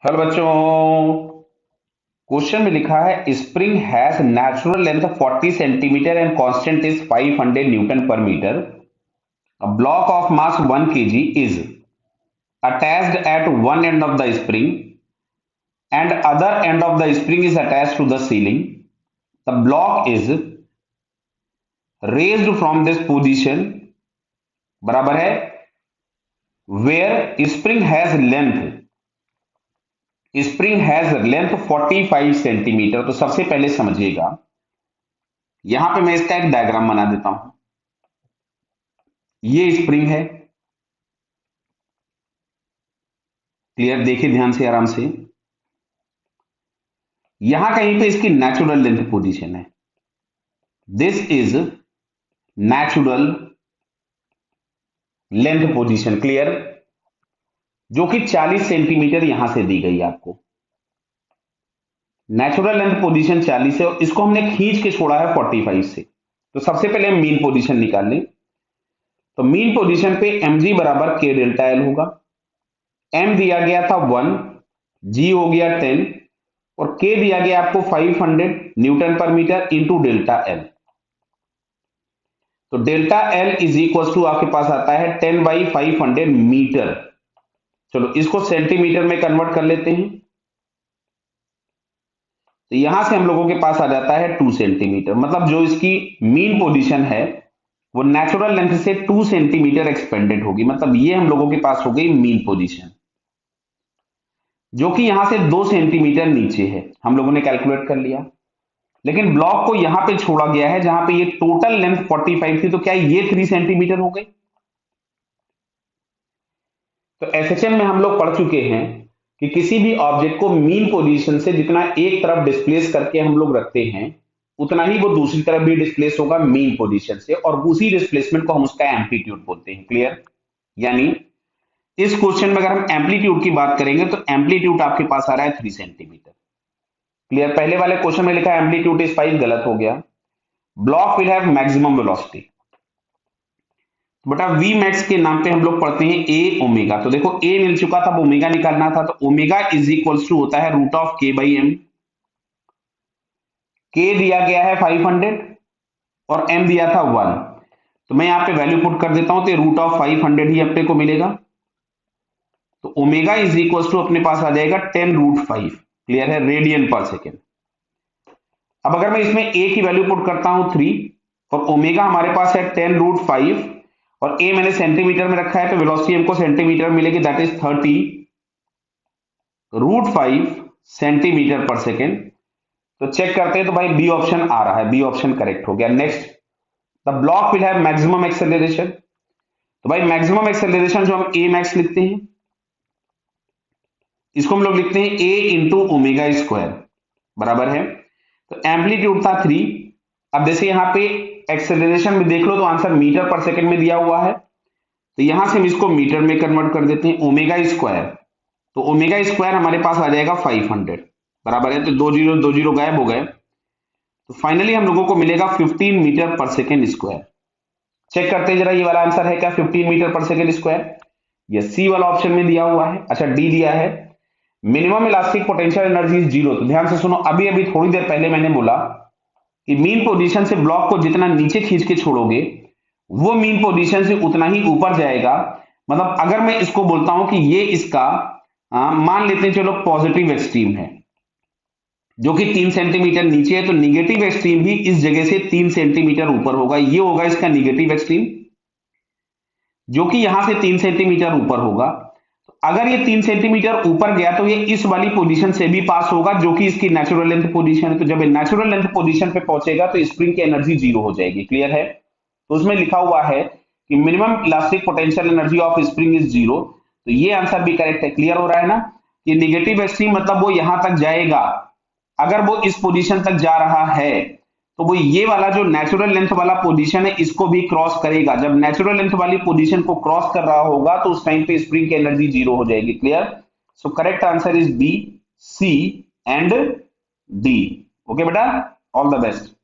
Hello बच्चों। Question में लिखा है spring has natural length 40 centimetre and constant is 500 newton पर metre. A block of mass 1 kg is attached at one end of the spring and other end of the spring is attached to the ceiling. The block is raised from this position बराबर है where spring has length 45 centimetre. तो सबसे पहले समझिएगा, यहां पे मैं इसका एक डायग्राम बना देता हूं। ये स्प्रिंग है, क्लियर, देखिए ध्यान से आराम से। यहां कहीं पे इसकी नेचुरल लेंथ पोजीशन है। This is natural length position, clear, जो कि 40 सेंटीमीटर यहां से दी गई आपको। नेचुरल लेंथ पोजीशन 40 है और इसको हमने खींच के छोड़ा है 45 से। तो सबसे पहले हम मीन पोजीशन निकाल लें। तो मीन पोजीशन पे mg बराबर k डेल्टा एल होगा। m दिया गया था 1, g हो गया 10 और k दिया गया आपको 500 न्यूटन पर मीटर इंटू डेल्टा एल। तो delta L is equal to आपके पास आता है 10/500 मीटर। चलो इसको सेंटीमीटर में कन्वर्ट कर लेते हैं। तो यहां से हम लोगों के पास आ जाता है 2 सेंटीमीटर। मतलब जो इसकी मीन पोजीशन है वो नेचुरल लेंथ से 2 सेंटीमीटर एक्सपेंडेड होगी। मतलब ये हम लोगों के पास हो गई मीन पोजीशन, जो कि यहां से 2 सेंटीमीटर नीचे है, हम लोगों ने कैलकुलेट कर लिया। लेकिन ब्लॉक को यहां पे छोड़ा गया है जहां पे ये टोटल लेंथ 45 थी, तो क्या ये 3 सेंटीमीटर हो गई। तो एसएचएम में हम लोग पढ़ चुके हैं कि किसी भी ऑब्जेक्ट को मीन पोजीशन से जितना एक तरफ डिस्प्लेस करके हम लोग रखते हैं, उतना ही वो दूसरी तरफ भी डिस्प्लेस होगा मीन पोजीशन से, और उसी डिस्प्लेसमेंट को हम उसका एम्पलीट्यूड बोलते हैं, क्लियर। यानी इस क्वेश्चन में अगर हम एम्पलीट्यूड की बात करेंगे तो एम्पलीट्यूड आपके पास आ रहा है 3 सेंटीमीटर, क्लियर। पहले वाले क्वेश्चन में लिखा है एम्पलीट्यूड इज 5, गलत हो गया। Block will have maximum velocity. बेटा वी मैक्स के नाम पे हम लोग पढ़ते हैं ए ओमेगा। तो देखो ए मिल चुका था, ओमेगा निकालना था। तो ओमेगा इज इक्वल्स टू होता है रूट ऑफ के बाई एम। के दिया गया है 500 और एम दिया था 1। तो मैं यहां पे वैल्यू पुट कर देता हूं, तो रूट ऑफ 500 ही अपने को मिलेगा। तो ओमेगा इज इक्वल्स टू अपने पास आ जाएगा 10√5, क्लियर है, रेडियन पर सेकेंड। अब अगर मैं इसमें ए की वैल्यू पुट करता हूं 3 और ओमेगा हमारे पास है 10√5 और ए मैंने सेंटीमीटर में रखा है, तो वेलोसिटी हमको सेंटीमीटर मिलेगी, दैट इज 30√5 सेंटीमीटर पर सेकेंड। तो चेक करते हैं, तो भाई बी ऑप्शन आ रहा है, बी ऑप्शन करेक्ट हो गया। Next, the block will have maximum acceleration. तो भाई मैक्सिमम एक्सेलरेशन जो हम ए मैक्स लिखते हैं, इसको हम लोग लिखते हैं ए इंटू ओमेगा स्क्वायर, बराबर है। तो एम्पलीट्यूड था 3। अब जैसे यहां पे एक्सेलरेशन में देख लो तो आंसर मीटर पर सेकंड में दिया हुआ है, तो यहां से हम इसको मीटर में कन्वर्ट कर देते हैं। ओमेगा स्क्वायर, तो ओमेगा स्क्वायर हमारे पास आ जाएगा 500, बराबर है। तो 2 जीरो गायब हो गए, तो फाइनली हम लोगों को मिलेगा 15 मीटर पर सेकेंड स्क्वायर। चेक करते हैं जरा ये वाला आंसर है क्या 15 मीटर पर सेकेंड स्क्वायर। ये सी वाला ऑप्शन में दिया हुआ है। अच्छा, डी दिया है minimum elastic potential energy is 0। तो ध्यान से सुनो, अभी अभी थोड़ी देर पहले मैंने बोला कि मीन पोजीशन से ब्लॉक को जितना नीचे खींच के छोड़ोगे वो मीन पोजीशन से उतना ही ऊपर जाएगा। मतलब अगर मैं इसको बोलता हूं कि ये इसका मान लेते हैं चलो पॉजिटिव एक्सट्रीम है, जो कि 3 सेंटीमीटर नीचे है, तो निगेटिव एक्सट्रीम भी इस जगह से 3 सेंटीमीटर ऊपर होगा। ये होगा इसका निगेटिव एक्सट्रीम, जो कि यहां से 3 सेंटीमीटर ऊपर होगा। तो अगर ये 3 सेंटीमीटर ऊपर गया तो ये इस वाली पोजीशन से भी पास होगा, जो कि इसकी नेचुरल लेंथ पोजीशन है। तो जब ये नेचुरल लेंथ पोजीशन पे पहुंचेगा तो स्प्रिंग की एनर्जी 0 हो जाएगी, क्लियर है। तो उसमें लिखा हुआ है कि minimum elastic potential energy of spring is 0। तो ये आंसर भी करेक्ट है, क्लियर हो रहा है ना। ये निगेटिव एक्सट्रीम मतलब वो यहां तक जाएगा, अगर वो इस पोजीशन तक जा रहा है तो वो ये वाला जो नेचुरल लेंथ वाला पोजीशन है इसको भी क्रॉस करेगा। जब नेचुरल लेंथ वाली पोजीशन को क्रॉस कर रहा होगा तो उस टाइम पे स्प्रिंग की एनर्जी 0 हो जाएगी, clear. So correct answer is B, C and D. Okay बेटा, ऑल द बेस्ट।